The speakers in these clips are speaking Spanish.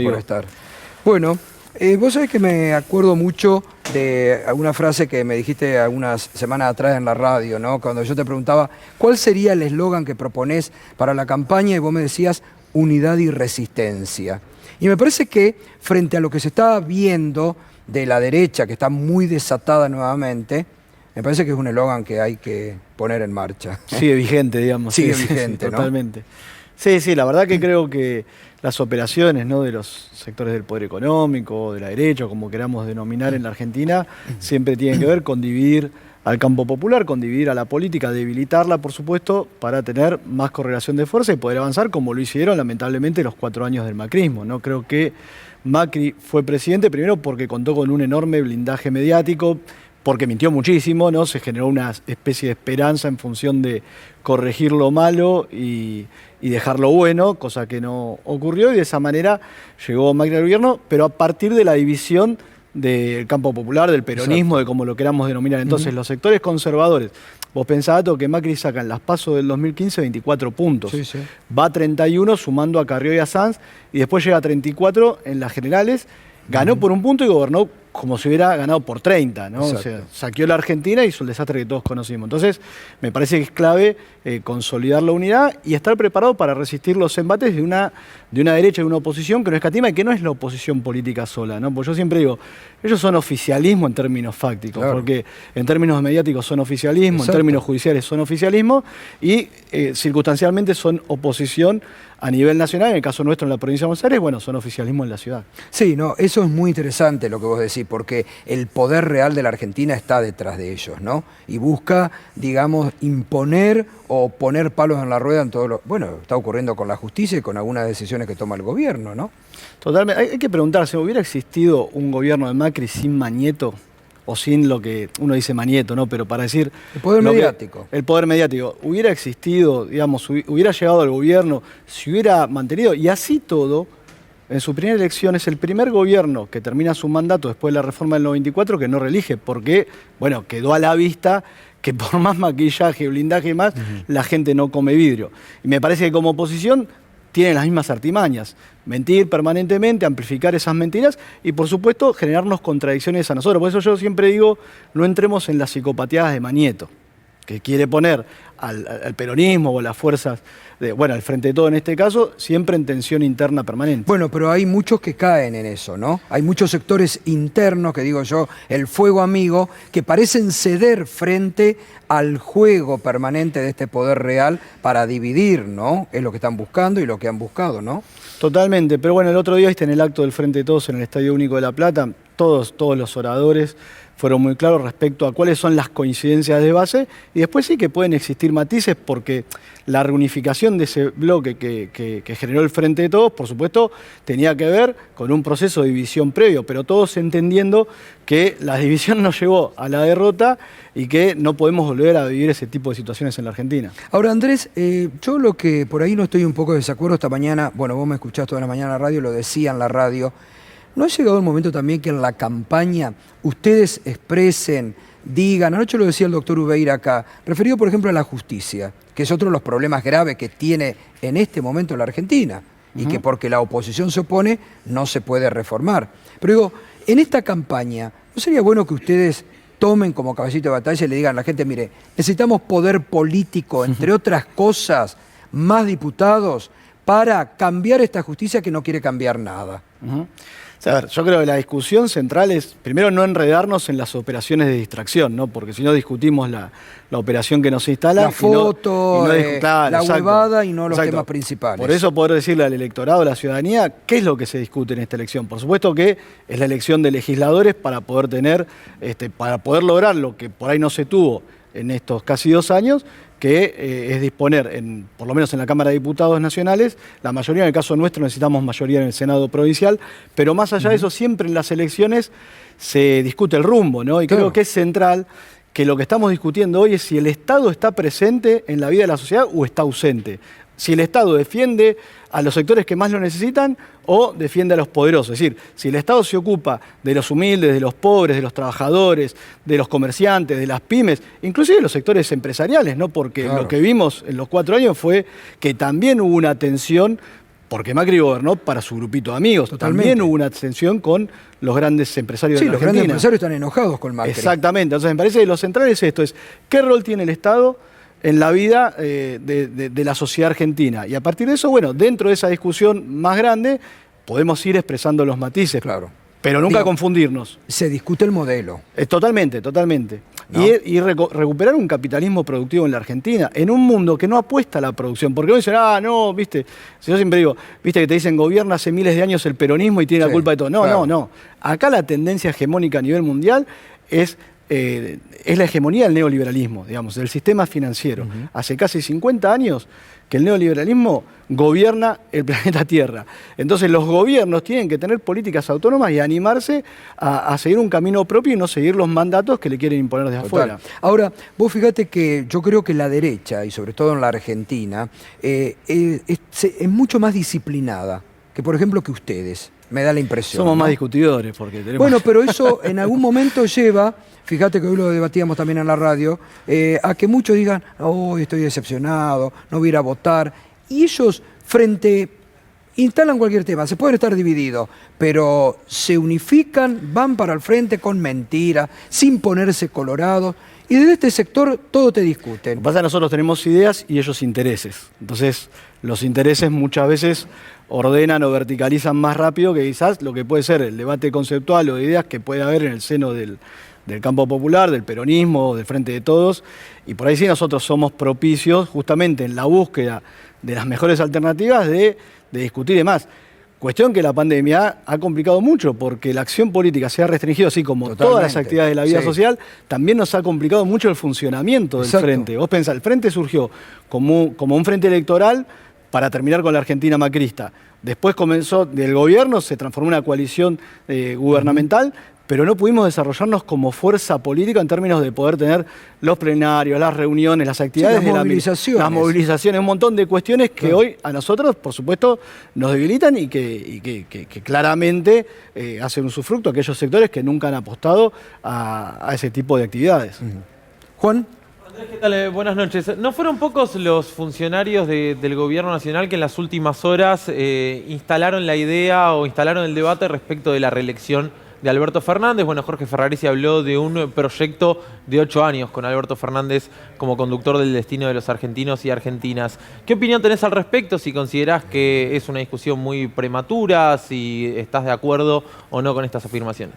por estar. Bueno, vos sabés que me acuerdo mucho de alguna frase que me dijiste algunas semanas atrás en la radio, ¿no? Cuando yo te preguntaba, ¿cuál sería el eslogan que proponés para la campaña? Y vos me decías, unidad y resistencia. Y me parece que frente a lo que se está viendo de la derecha, que está muy desatada nuevamente, me parece que es un eslogan que hay que poner en marcha. Sigue vigente, digamos. Sigue vigente, ¿no? Totalmente. Sí, la verdad que creo que las operaciones, ¿no?, de los sectores del poder económico, de la derecha, como queramos denominar en la Argentina, siempre tienen que ver con dividir al campo popular, con dividir a la política, debilitarla, por supuesto, para tener más correlación de fuerza y poder avanzar, como lo hicieron lamentablemente los 4 años del macrismo, ¿no? Creo que Macri fue presidente primero porque contó con un enorme blindaje mediático, porque mintió muchísimo, ¿no? Se generó una especie de esperanza en función de corregir lo malo y dejar lo bueno, cosa que no ocurrió, y de esa manera llegó Macri al gobierno, pero a partir de la división del campo popular, del peronismo, de como lo queramos denominar. Entonces, los sectores conservadores, vos pensás, Dato, que Macri saca en las PASO del 2015 24 puntos. Sí, sí. Va a 31 sumando a Carrió y a Sanz, y después llega a 34 en las generales, ganó por un punto y gobernó como si hubiera ganado por 30, ¿no? O sea, saqueó la Argentina y hizo el desastre que todos conocimos. Entonces, me parece que es clave consolidar la unidad y estar preparado para resistir los embates de una derecha y de una oposición que no escatima y que no es la oposición política sola, ¿no? Porque yo siempre digo, ellos son oficialismo en términos fácticos, porque en términos mediáticos son oficialismo, en términos judiciales son oficialismo y circunstancialmente son oposición a nivel nacional. En el caso nuestro en la provincia de Buenos Aires, bueno, son oficialismo en la ciudad. Sí, no, eso es muy interesante lo que vos decís, porque el poder real de la Argentina está detrás de ellos, ¿no? Y busca, digamos, imponer o poner palos en la rueda en todo lo... Bueno, está ocurriendo con la justicia y con algunas decisiones que toma el gobierno, ¿no? Totalmente. Hay que preguntarse, ¿hubiera existido un gobierno de Macri sin Mañeto? O sin lo que uno dice Mañeto, ¿no? Pero para decir... El poder mediático. El poder mediático. Hubiera existido, digamos, hubiera llegado al gobierno, si hubiera mantenido, y así todo, en su primera elección es el primer gobierno que termina su mandato después de la reforma del 94 que no reelige, porque, bueno, quedó a la vista que por más maquillaje, blindaje y más, la gente no come vidrio. Y me parece que como oposición tienen las mismas artimañas. Mentir permanentemente, amplificar esas mentiras y, por supuesto, generarnos contradicciones a nosotros. Por eso yo siempre digo, no entremos en las psicopatías de Mañeto, que quiere poner al peronismo o las fuerzas, al Frente de Todo en este caso, siempre en tensión interna permanente. Bueno, pero hay muchos que caen en eso, ¿no? Hay muchos sectores internos, que digo yo, el fuego amigo, que parecen ceder frente al juego permanente de este poder real para dividir, ¿no? Es lo que están buscando y lo que han buscado, ¿no? Totalmente, pero bueno, el otro día en el acto del Frente de Todos en el Estadio Único de La Plata, todos los oradores fueron muy claros respecto a cuáles son las coincidencias de base y después sí que pueden existir matices porque la reunificación de ese bloque que generó el Frente de Todos, por supuesto, tenía que ver con un proceso de división previo, pero todos entendiendo que la división nos llevó a la derrota y que no podemos volver a vivir ese tipo de situaciones en la Argentina. Ahora, Andrés, yo lo que por ahí no estoy un poco de desacuerdo esta mañana, bueno, vos me escuchás toda la mañana en la radio, lo decía en la radio, ¿no ha llegado el momento también que en la campaña ustedes expresen, digan, anoche lo decía el doctor Ubeira acá, referido por ejemplo a la justicia, que es otro de los problemas graves que tiene en este momento la Argentina, y que porque la oposición se opone no se puede reformar? Pero digo, en esta campaña, ¿no sería bueno que ustedes tomen como caballito de batalla y le digan a la gente, mire, necesitamos poder político, entre otras cosas, más diputados, para cambiar esta justicia que no quiere cambiar nada? A ver, yo creo que la discusión central es, primero, no enredarnos en las operaciones de distracción, ¿no? Porque si no discutimos la operación que nos instala... La foto, la huevada y no los temas principales. Por eso poder decirle al electorado, a la ciudadanía, qué es lo que se discute en esta elección. Por supuesto que es la elección de legisladores para poder tener, para poder lograr lo que por ahí no se tuvo en estos casi 2 años, que es disponer, por lo menos en la Cámara de Diputados Nacionales, la mayoría, en el caso nuestro necesitamos mayoría en el Senado Provincial, pero más allá de eso, siempre en las elecciones se discute el rumbo, ¿no? Y creo que es central que lo que estamos discutiendo hoy es si el Estado está presente en la vida de la sociedad o está ausente. Si el Estado defiende a los sectores que más lo necesitan o defiende a los poderosos. Es decir, si el Estado se ocupa de los humildes, de los pobres, de los trabajadores, de los comerciantes, de las pymes, inclusive de los sectores empresariales, ¿no? Porque lo que vimos en los 4 años fue que también hubo una tensión porque Macri gobernó para su grupito de amigos. Totalmente. También hubo una tensión con los grandes empresarios de la los Argentina. grandes empresarios están enojados con Macri. Exactamente. Entonces me parece que lo central es esto, es qué rol tiene el Estado en la vida de la sociedad argentina. Y a partir de eso, bueno, dentro de esa discusión más grande, podemos ir expresando los matices. Claro. Pero nunca confundirnos. Se discute el modelo. Totalmente, totalmente. ¿No? Y recuperar un capitalismo productivo en la Argentina, en un mundo que no apuesta a la producción. Porque no dicen, no, viste, si yo siempre digo, viste que te dicen gobierna hace miles de años el peronismo y tiene la culpa de todo. No, claro. no. Acá la tendencia hegemónica a nivel mundial es la hegemonía del neoliberalismo, digamos, del sistema financiero. Hace casi 50 años que el neoliberalismo gobierna el planeta Tierra. Entonces los gobiernos tienen que tener políticas autónomas y animarse a seguir un camino propio y no seguir los mandatos que le quieren imponer desde afuera. Ahora, vos fíjate que yo creo que la derecha, y sobre todo en la Argentina, es mucho más disciplinada que, por ejemplo, que ustedes. Me da la impresión. Somos más ¿no? discutidores porque tenemos... Bueno, pero eso en algún momento lleva, fíjate que hoy lo debatíamos también en la radio, a que muchos digan, estoy decepcionado, no voy a ir a votar. Y ellos instalan cualquier tema, se pueden estar divididos, pero se unifican, van para el frente con mentiras, sin ponerse colorados. Y desde este sector todo te discuten. Lo que pasa es que nosotros tenemos ideas y ellos intereses. Entonces, los intereses muchas veces ordenan o verticalizan más rápido que quizás lo que puede ser el debate conceptual o de ideas que puede haber en el seno del campo popular, del peronismo, del Frente de Todos. Y por ahí sí nosotros somos propicios justamente en la búsqueda de las mejores alternativas de discutir y demás. Cuestión que la pandemia ha complicado mucho porque la acción política se ha restringido, así como Totalmente. todas las actividades de la vida social, también nos ha complicado mucho el funcionamiento del Frente. Vos pensás, el Frente surgió como un frente electoral para terminar con la Argentina macrista. Después comenzó del gobierno, se transformó en una coalición gubernamental, pero no pudimos desarrollarnos como fuerza política en términos de poder tener los plenarios, las reuniones, las actividades, las movilizaciones, un montón de cuestiones que hoy a nosotros, por supuesto, nos debilitan y que claramente hacen un usufructo a aquellos sectores que nunca han apostado a ese tipo de actividades. Juan. Andrés, ¿qué tal? Buenas noches. ¿No fueron pocos los funcionarios del Gobierno Nacional que en las últimas horas instalaron la idea o instalaron el debate respecto de la reelección de Alberto Fernández? Bueno, Jorge Ferraresi habló de un proyecto de 8 años con Alberto Fernández como conductor del destino de los argentinos y argentinas. ¿Qué opinión tenés al respecto? Si considerás que es una discusión muy prematura, si estás de acuerdo o no con estas afirmaciones.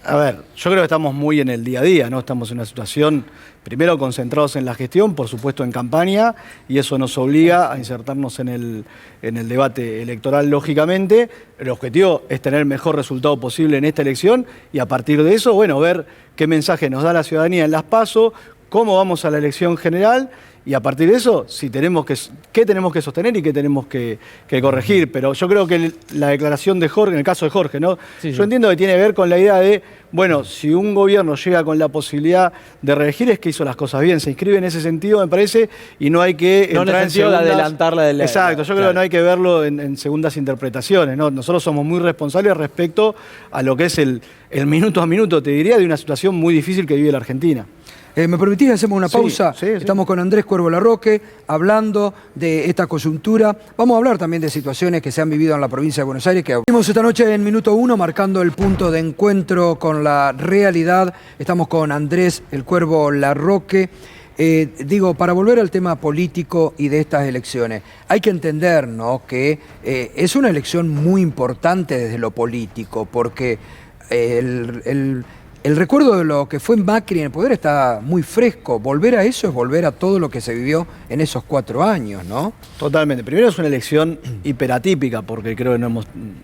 A ver, yo creo que estamos muy en el día a día, ¿no? Estamos en una situación, primero concentrados en la gestión, por supuesto en campaña, y eso nos obliga a insertarnos en el debate electoral, lógicamente. El objetivo es tener el mejor resultado posible en esta elección y a partir de eso, bueno, ver qué mensaje nos da la ciudadanía en las PASO, cómo vamos a la elección general y a partir de eso, qué tenemos que sostener y qué tenemos que corregir. Pero yo creo que la declaración de Jorge, en el caso de Jorge, ¿no? Sí. Yo entiendo que tiene que ver con la idea de, bueno, si un gobierno llega con la posibilidad de reelegir es que hizo las cosas bien. Se inscribe en ese sentido, me parece, y no hay que no entrar en segundas... de adelantarla de la... Exacto, yo creo que no hay que verlo en segundas interpretaciones, ¿no? Nosotros somos muy responsables respecto a lo que es el minuto a minuto, te diría, de una situación muy difícil que vive la Argentina. ¿Me permitís? Hacemos una pausa. Sí. Estamos con Andrés Cuervo Larroque hablando de esta coyuntura. Vamos a hablar también de situaciones que se han vivido en la provincia de Buenos Aires. Que vimos esta noche en Minuto 1, marcando el punto de encuentro con la realidad. Estamos con Andrés el Cuervo Larroque. Para volver al tema político y de estas elecciones, hay que entender, ¿no?, que es una elección muy importante desde lo político, porque el recuerdo de lo que fue Macri en el poder está muy fresco. Volver a eso es volver a todo lo que se vivió en esos 4 años, ¿no? Totalmente. Primero es una elección hiperatípica, porque creo que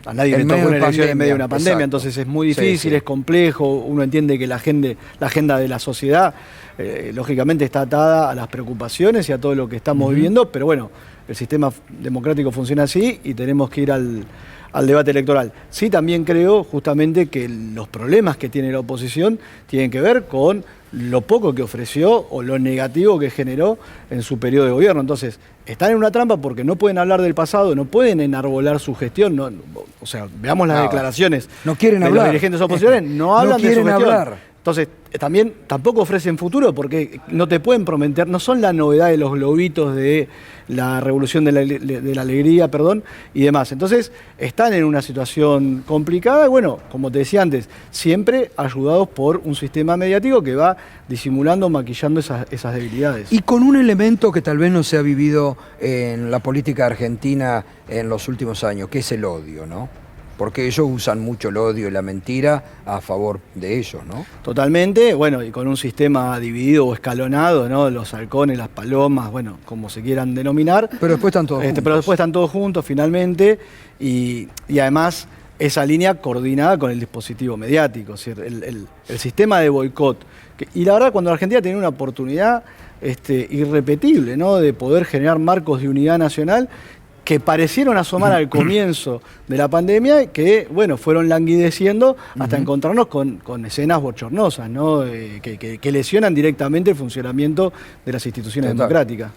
a nadie le tocó una elección en medio de una pandemia, exacto. Entonces es muy difícil, es complejo, uno entiende que la agenda de la sociedad, lógicamente está atada a las preocupaciones y a todo lo que estamos viviendo, pero bueno, el sistema democrático funciona así y tenemos que ir al debate electoral. Sí, también creo justamente que los problemas que tiene la oposición tienen que ver con lo poco que ofreció o lo negativo que generó en su periodo de gobierno. Entonces, están en una trampa porque no pueden hablar del pasado, no pueden enarbolar su gestión. Veamos las declaraciones no quieren de hablar. Los dirigentes opositores, no hablan de su gestión. Hablar. Entonces, también tampoco ofrecen futuro porque no te pueden prometer, no son la novedad de los globitos de la revolución de la alegría, perdón, y demás. Entonces, están en una situación complicada y bueno, como te decía antes, siempre ayudados por un sistema mediático que va disimulando, maquillando esas debilidades. Y con un elemento que tal vez no se ha vivido en la política argentina en los últimos años, que es el odio, ¿no? Porque ellos usan mucho el odio y la mentira a favor de ellos, ¿no? Totalmente, bueno, y con un sistema dividido o escalonado, ¿no? Los halcones, las palomas, bueno, como se quieran denominar. Pero después están todos juntos. Pero después están todos juntos finalmente y además esa línea coordinada con el dispositivo mediático, es decir, el sistema de boicot. Y la verdad, cuando la Argentina tiene una oportunidad irrepetible, ¿no? De poder generar marcos de unidad nacional que parecieron asomar al comienzo de la pandemia, que bueno, fueron languideciendo hasta encontrarnos con escenas bochornosas, ¿no? Que lesionan directamente el funcionamiento de las instituciones democráticas.